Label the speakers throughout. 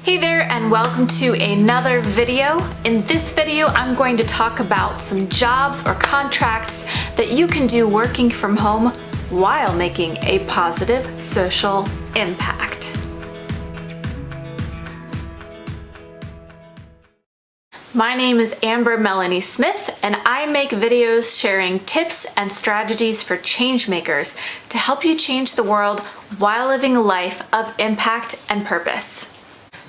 Speaker 1: Hey there and welcome to another video. In this video, I'm going to talk about some jobs or contracts that you can do working from home while making a positive social impact. My name is Melanie Smith, and I make videos sharing tips and strategies for change makers to help you change the world while living a life of impact and purpose.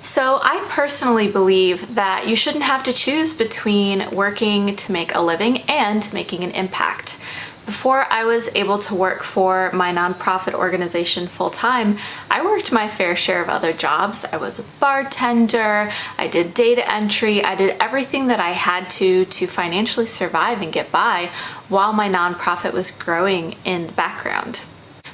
Speaker 1: So I personally believe that you shouldn't have to choose between working to make a living and making an impact. Before I was able to work for my nonprofit organization full-time, I worked my fair share of other jobs. I was a bartender, I did data entry, I did everything that I had to financially survive and get by while my nonprofit was growing in the background.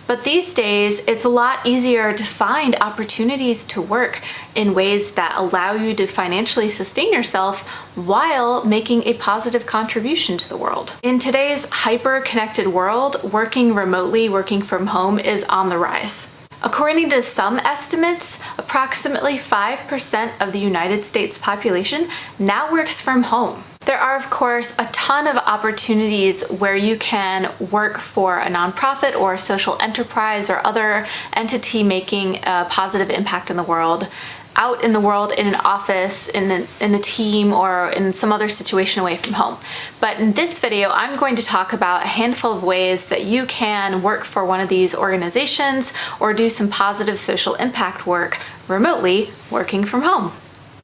Speaker 1: But these days, it's a lot easier to find opportunities to work in ways that allow you to financially sustain yourself while making a positive contribution to the world. In today's hyper-connected world, working remotely, working from home is on the rise. According to some estimates, approximately 5% of the United States population now works from home. There are, of course, a ton of opportunities where you can work for a nonprofit or a social enterprise or other entity making a positive impact in the world, out in the world, in an office, in a team, or in some other situation away from home. But in this video, I'm going to talk about a handful of ways that you can work for one of these organizations or do some positive social impact work remotely, working from home.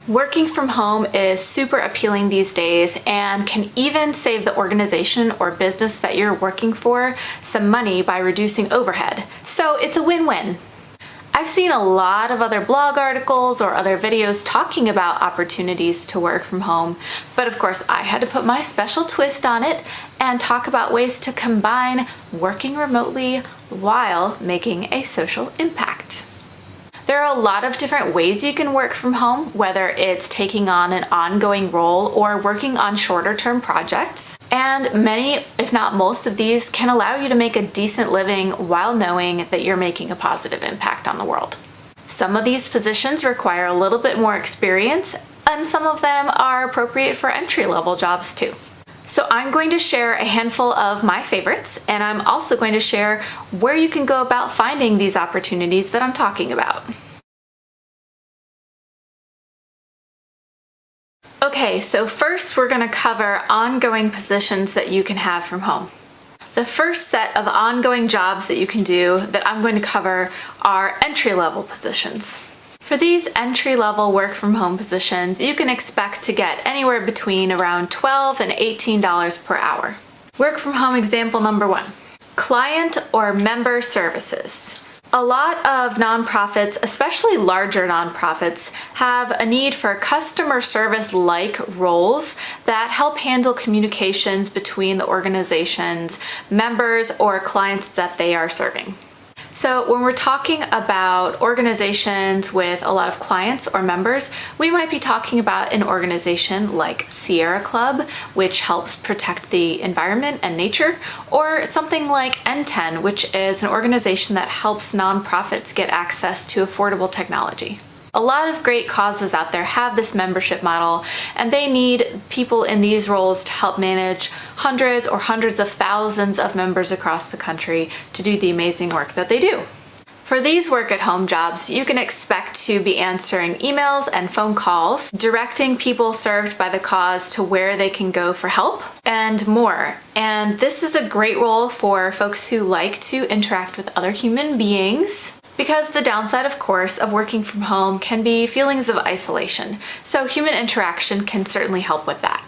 Speaker 1: Working from home is super appealing these days and can even save the organization or business that you're working for some money by reducing overhead. So it's a win-win. I've seen a lot of other blog articles or other videos talking about opportunities to work from home, but of course I had to put my special twist on it and talk about ways to combine working remotely while making a social impact. There are a lot of different ways you can work from home, whether it's taking on an ongoing role or working on shorter-term projects. And many, if not most of these, can allow you to make a decent living while knowing that you're making a positive impact on the world. Some of these positions require a little bit more experience, and some of them are appropriate for entry-level jobs too. So I'm going to share a handful of my favorites, and I'm also going to share where you can go about finding these opportunities that I'm talking about. Okay, so first we're going to cover ongoing positions that you can have from home. The first set of ongoing jobs that you can do that I'm going to cover are entry-level positions. For these entry-level work-from-home positions, you can expect to get anywhere between around $12 and $18 per hour. Work-from-home example number one, client or member services. A lot of nonprofits, especially larger nonprofits, have a need for customer service-like roles that help handle communications between the organization's members or clients that they are serving. So when we're talking about organizations with a lot of clients or members, we might be talking about an organization like Sierra Club, which helps protect the environment and nature, or something like N10, which is an organization that helps nonprofits get access to affordable technology. A lot of great causes out there have this membership model, and they need people in these roles to help manage hundreds or hundreds of thousands of members across the country to do the amazing work that they do. For these work-at-home jobs, you can expect to be answering emails and phone calls, directing people served by the cause to where they can go for help, and more. And this is a great role for folks who like to interact with other human beings, because the downside, of course, of working from home can be feelings of isolation. So human interaction can certainly help with that.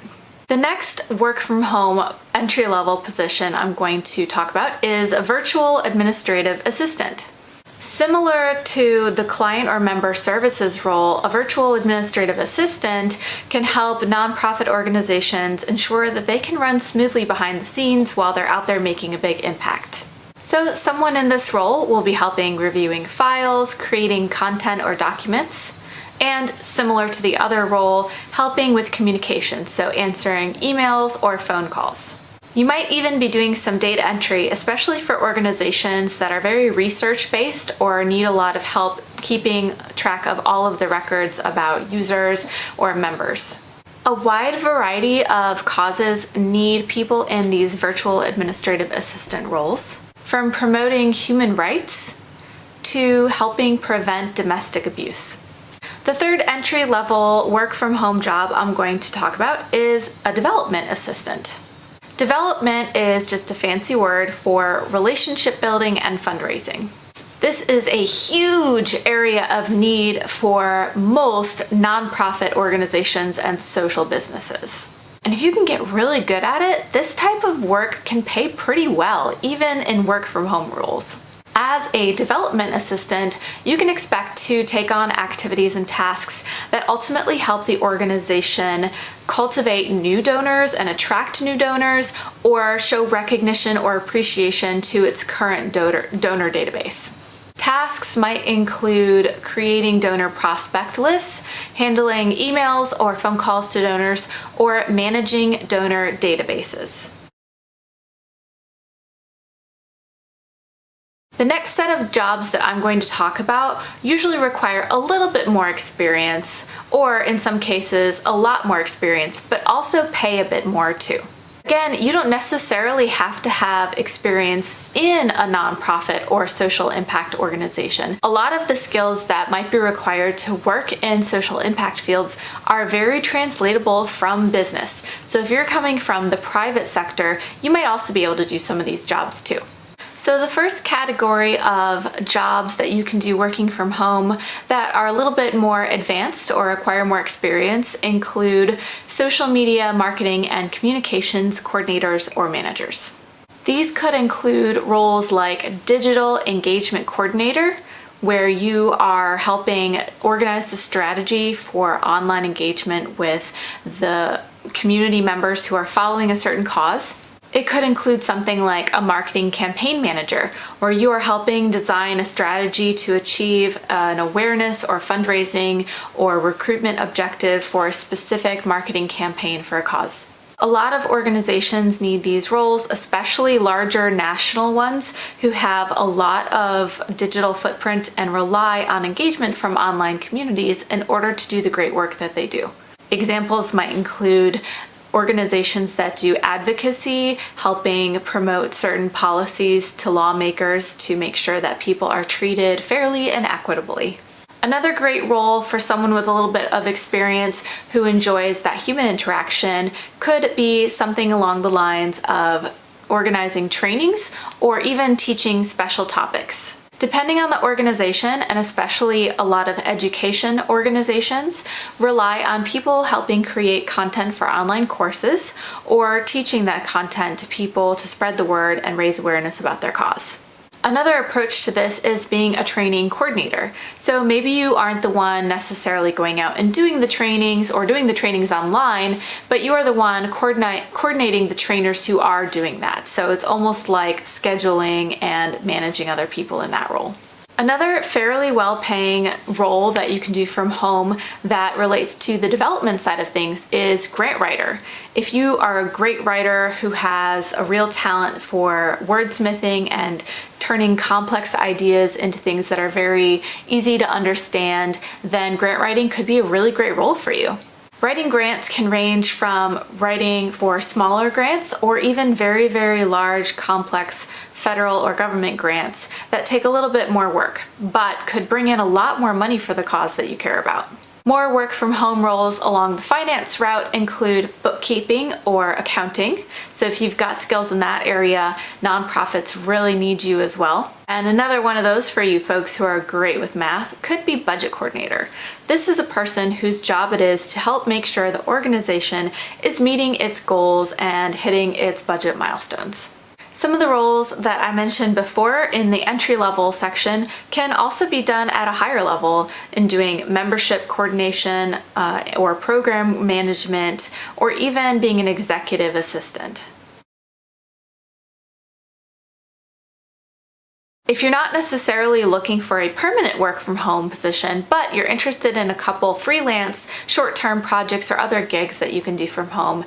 Speaker 1: The next work from home entry-level position I'm going to talk about is a virtual administrative assistant. Similar to the client or member services role, a virtual administrative assistant can help nonprofit organizations ensure that they can run smoothly behind the scenes while they're out there making a big impact. So someone in this role will be helping reviewing files, creating content or documents, and similar to the other role, helping with communication, so answering emails or phone calls. You might even be doing some data entry, especially for organizations that are very research-based or need a lot of help keeping track of all of the records about users or members. A wide variety of causes need people in these virtual administrative assistant roles, from promoting human rights to helping prevent domestic abuse. The third entry-level work-from-home job I'm going to talk about is a development assistant. Development is just a fancy word for relationship building and fundraising. This is a huge area of need for most nonprofit organizations and social businesses. And if you can get really good at it, this type of work can pay pretty well, even in work-from-home roles. As a development assistant, you can expect to take on activities and tasks that ultimately help the organization cultivate new donors and attract new donors, or show recognition or appreciation to its current donor database. Tasks might include creating donor prospect lists, handling emails or phone calls to donors, or managing donor databases. The next set of jobs that I'm going to talk about usually require a little bit more experience, or in some cases, a lot more experience, but also pay a bit more too. Again, you don't necessarily have to have experience in a nonprofit or social impact organization. A lot of the skills that might be required to work in social impact fields are very translatable from business. So if you're coming from the private sector, you might also be able to do some of these jobs too. So the first category of jobs that you can do working from home that are a little bit more advanced or require more experience include social media marketing and communications coordinators or managers. These could include roles like digital engagement coordinator, where you are helping organize the strategy for online engagement with the community members who are following a certain cause. It could include something like a marketing campaign manager, where you are helping design a strategy to achieve an awareness or fundraising or recruitment objective for a specific marketing campaign for a cause. A lot of organizations need these roles, especially larger national ones who have a lot of digital footprint and rely on engagement from online communities in order to do the great work that they do. Examples might include organizations that do advocacy, helping promote certain policies to lawmakers to make sure that people are treated fairly and equitably. Another great role for someone with a little bit of experience who enjoys that human interaction could be something along the lines of organizing trainings or even teaching special topics. Depending on the organization, and especially a lot of education organizations, rely on people helping create content for online courses or teaching that content to people to spread the word and raise awareness about their cause. Another approach to this is being a training coordinator. So maybe you aren't the one necessarily going out and doing the trainings or doing the trainings online, but you are the one coordinating the trainers who are doing that. So it's almost like scheduling and managing other people in that role. Another fairly well-paying role that you can do from home that relates to the development side of things is Grantwriter. If you are a great writer who has a real talent for wordsmithing and turning complex ideas into things that are very easy to understand, then grant writing could be a really great role for you. Writing grants can range from writing for smaller grants or even very, very large, complex federal or government grants that take a little bit more work, but could bring in a lot more money for the cause that you care about. More work from home roles along the finance route include bookkeeping or accounting. So if you've got skills in that area, nonprofits really need you as well. And another one of those for you folks who are great with math could be budget coordinator. This is a person whose job it is to help make sure the organization is meeting its goals and hitting its budget milestones. Some of the roles that I mentioned before in the entry-level section can also be done at a higher level in doing membership coordination or program management, or even being an executive assistant. If you're not necessarily looking for a permanent work from home position, but you're interested in a couple freelance, short-term projects or other gigs that you can do from home,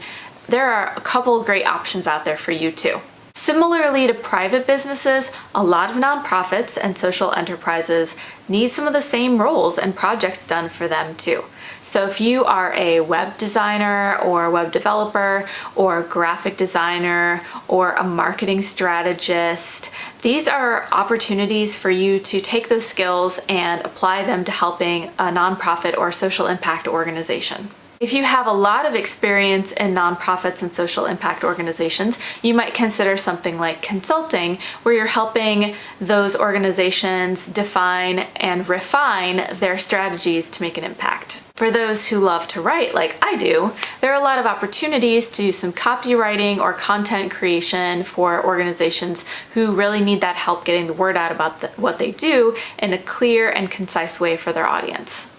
Speaker 1: there are a couple great options out there for you too. Similarly to private businesses, a lot of nonprofits and social enterprises need some of the same roles and projects done for them too. So if you are a web designer or web developer or graphic designer or a marketing strategist, these are opportunities for you to take those skills and apply them to helping a nonprofit or social impact organization. If you have a lot of experience in nonprofits and social impact organizations, you might consider something like consulting, where you're helping those organizations define and refine their strategies to make an impact. For those who love to write like I do, there are a lot of opportunities to do some copywriting or content creation for organizations who really need that help getting the word out about what they do in a clear and concise way for their audience.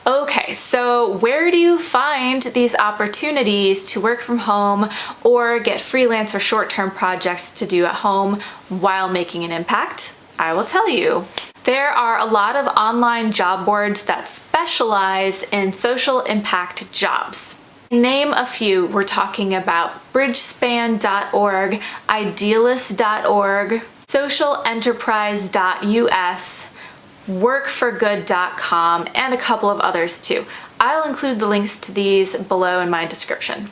Speaker 1: Okay, so where do you find these opportunities to work from home or get freelance or short-term projects to do at home while making an impact? I will tell you. There are a lot of online job boards that specialize in social impact jobs. Name a few. We're talking about bridgespan.org, idealist.org, socialenterprise.us, workforgood.com, and a couple of others too. I'll include the links to these below in my description.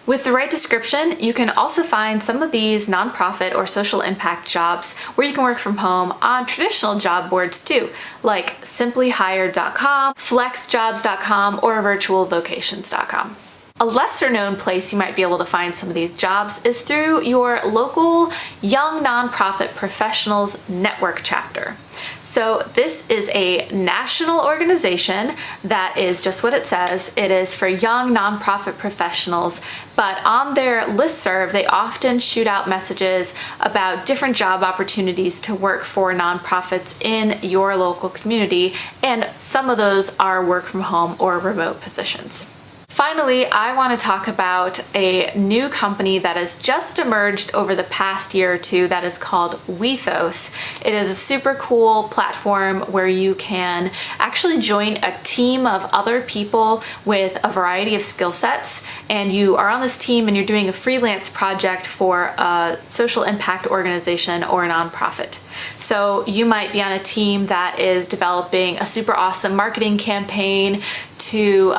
Speaker 1: With the right description, you can also find some of these nonprofit or social impact jobs where you can work from home on traditional job boards too, like simplyhired.com, flexjobs.com, or virtualvocations.com. A lesser known place you might be able to find some of these jobs is through your local Young Nonprofit Professionals Network chapter. So this is a national organization that is just what it says. It is for young nonprofit professionals, but on their listserv, they often shoot out messages about different job opportunities to work for nonprofits in your local community, and some of those are work from home or remote positions. Finally, I want to talk about a new company that has just emerged over the past year or two that is called Wethos. It is a super cool platform where you can actually join a team of other people with a variety of skill sets, and you are on this team and you're doing a freelance project for a social impact organization or a nonprofit. So you might be on a team that is developing a super awesome marketing campaign to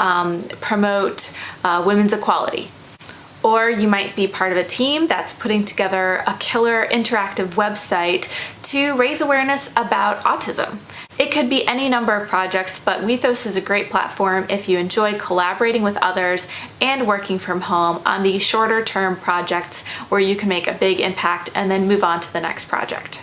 Speaker 1: promote women's equality. Or you might be part of a team that's putting together a killer interactive website to raise awareness about autism. It could be any number of projects, but Wethos is a great platform if you enjoy collaborating with others and working from home on these shorter term projects where you can make a big impact and then move on to the next project.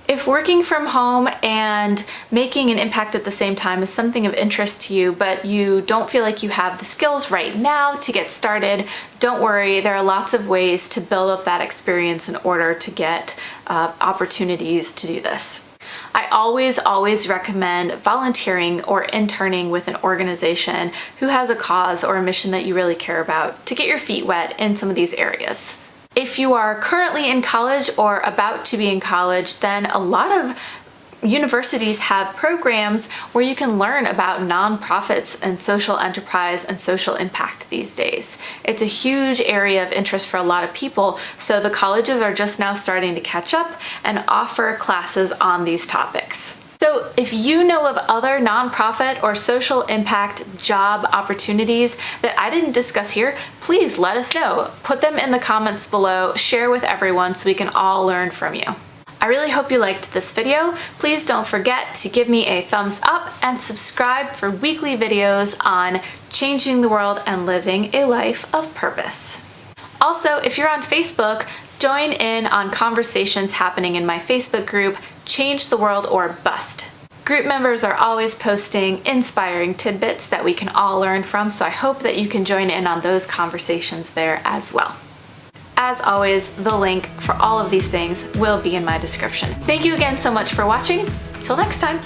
Speaker 1: If working from home and making an impact at the same time is something of interest to you, but you don't feel like you have the skills right now to get started, don't worry, there are lots of ways to build up that experience in order to get opportunities to do this. I always recommend volunteering or interning with an organization who has a cause or a mission that you really care about to get your feet wet in some of these areas. If you are currently in college or about to be in college, then a lot of universities have programs where you can learn about nonprofits and social enterprise and social impact these days. It's a huge area of interest for a lot of people, so the colleges are just now starting to catch up and offer classes on these topics. So if you know of other nonprofit or social impact job opportunities that I didn't discuss here, please let us know. Put them in the comments below, share with everyone so we can all learn from you. I really hope you liked this video. Please don't forget to give me a thumbs up and subscribe for weekly videos on changing the world and living a life of purpose. Also, if you're on Facebook, join in on conversations happening in my Facebook group, Change the World or Bust. Group members are always posting inspiring tidbits that we can all learn from, so I hope that you can join in on those conversations there as well. As always, the link for all of these things will be in my description. Thank you again so much for watching. Till next time.